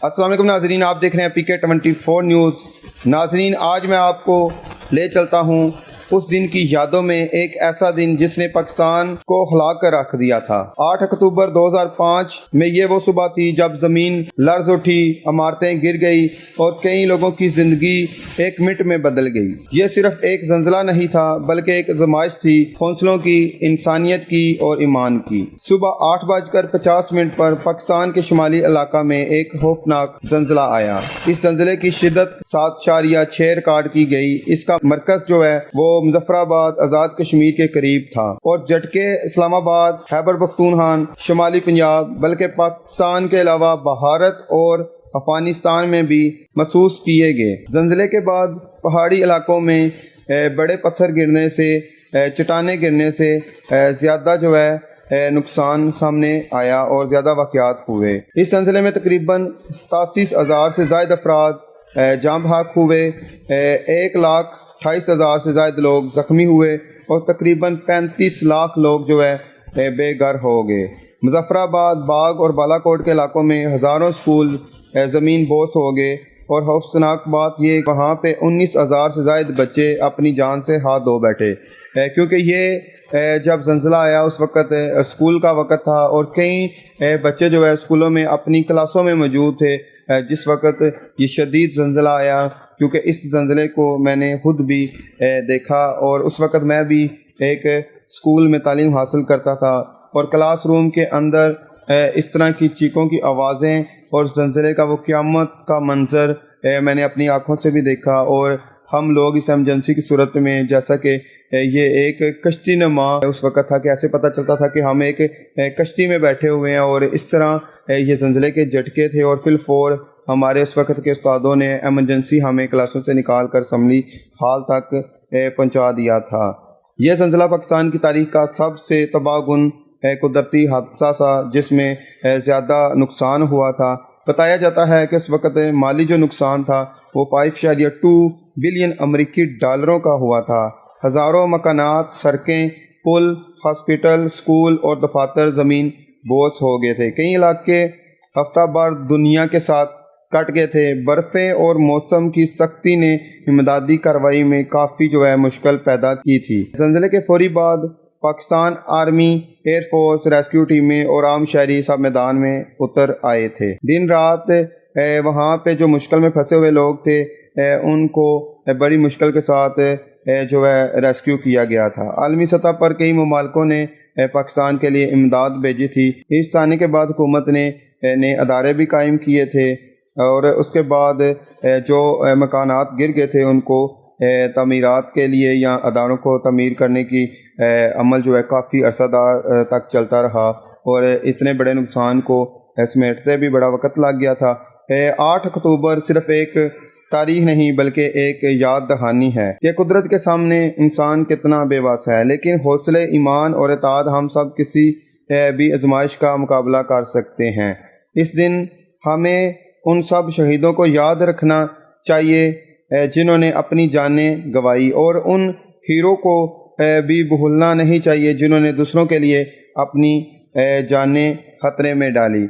السلام علیکم ناظرین، آپ دیکھ رہے ہیں PK24 نیوز۔ ناظرین، آج میں آپ کو لے چلتا ہوں اس دن کی یادوں میں، ایک ایسا دن جس نے پاکستان کو ہلا کر رکھ دیا تھا۔ 8 اکتوبر 2005 میں یہ وہ صبح تھی جب زمین لرز اٹھی، عمارتیں گر گئی اور کئی لوگوں کی زندگی ایک منٹ میں بدل گئی۔ یہ صرف ایک زلزلہ نہیں تھا بلکہ ایک آزمائش تھی، حوصلوں کی، انسانیت کی اور ایمان کی۔ صبح 8:50 پر پاکستان کے شمالی علاقہ میں ایک خوفناک زلزلہ آیا۔ اس زلزلے کی شدت 7.6 ریکارڈ کی گئی۔ اس کا مرکز جو ہے وہ مظفر آباد آزاد کشمیر کے قریب تھا اور جھٹکے اسلام آباد، خیبر پختونخوا، شمالی پنجاب بلکہ پاکستان کے علاوہ بھارت اور افغانستان میں بھی محسوس کیے گئے۔ زلزلے کے بعد پہاڑی علاقوں میں بڑے پتھر گرنے سے، چٹانیں گرنے سے زیادہ جو ہے نقصان سامنے آیا اور زیادہ واقعات ہوئے۔ اس زلزلے میں تقریباً 87,000 سے زائد افراد جاں بحق ہوئے، 1,28,000 سے زائد لوگ زخمی ہوئے اور تقریباً 35 لاکھ لوگ جو ہے بے گھر ہو گئے۔ مظفر آباد، باغ اور بالا کوٹ کے علاقوں میں ہزاروں سکول زمین بوس ہو گئے اور خوفناک بات یہ وہاں پہ 19,000 سے زائد بچے اپنی جان سے ہاتھ دھو بیٹھے، کیونکہ یہ جب زلزلہ آیا اس وقت اسکول کا وقت تھا اور کئی بچے جو ہے اسکولوں میں اپنی کلاسوں میں موجود تھے جس وقت یہ شدید زلزلہ آیا، کیونکہ اس زلزلے کو میں نے خود بھی دیکھا اور اس وقت میں بھی ایک اسکول میں تعلیم حاصل کرتا تھا اور کلاس روم کے اندر اس طرح کی چیخوں کی آوازیں اور زلزلے کا وہ قیامت کا منظر میں نے اپنی آنکھوں سے بھی دیکھا۔ اور ہم لوگ اس ایمرجنسی کی صورت میں، جیسا کہ یہ ایک کشتی نما اس وقت تھا کہ ایسے پتہ چلتا تھا کہ ہم ایک کشتی میں بیٹھے ہوئے ہیں اور اس طرح یہ زلزلے کے جھٹکے تھے اور فی الفور ہمارے اس وقت کے استادوں نے ایمرجنسی ہمیں کلاسوں سے نکال کر اسمبلی ہال تک پہنچا دیا تھا۔ یہ زلزلہ پاکستان کی تاریخ کا سب سے تباہ کن قدرتی حادثہ تھا جس میں زیادہ نقصان ہوا تھا۔ بتایا جاتا ہے کہ اس وقت مالی جو نقصان تھا وہ 5.2 بلین امریکی ڈالروں کا ہوا تھا۔ ہزاروں مکانات، سڑکیں، پل، ہاسپٹل، سکول اور دفاتر زمین بوس ہو گئے تھے۔ کئی علاقے ہفتہ بھر دنیا کے ساتھ کٹ گئے تھے۔ برفیں اور موسم کی سختی نے امدادی کارروائی میں کافی جو ہے مشکل پیدا کی تھی۔ زلزلے کے فوری بعد Pakistan army, air force, rescue ٹیمیں اور عام شہری سب میدان میں اتر آئے تھے۔ دن رات وہاں پہ جو مشکل میں پھنسے ہوئے لوگ تھے ان کو بڑی مشکل کے ساتھ جو ہے ریسکیو کیا گیا تھا۔ عالمی سطح پر کئی ممالکوں نے پاکستان کے لیے امداد بھیجی تھی۔ اس آنے کے بعد حکومت نے ادارے بھی قائم کیے تھے اور اس کے بعد جو مکانات گر گئے تھے ان کو تعمیرات کے لیے یا اداروں کو تعمیر کرنے کی عمل جو ہے کافی عرصہ دار تک چلتا رہا اور اتنے بڑے نقصان کو سمیٹتے بھی بڑا وقت لگ گیا تھا۔ 8 اکتوبر صرف ایک تاریخ نہیں بلکہ ایک یاد دہانی ہے کہ قدرت کے سامنے انسان کتنا بے بس ہے، لیکن حوصلے، ایمان اور اطاعت ہم سب کسی بھی آزمائش کا مقابلہ کر سکتے ہیں۔ اس دن ہمیں ان سب شہیدوں کو یاد رکھنا چاہیے جنہوں نے اپنی جانیں گنوائی اور ان ہیرو کو بھی بھولنا نہیں چاہیے جنہوں نے دوسروں کے لیے اپنی جانیں خطرے میں ڈالی۔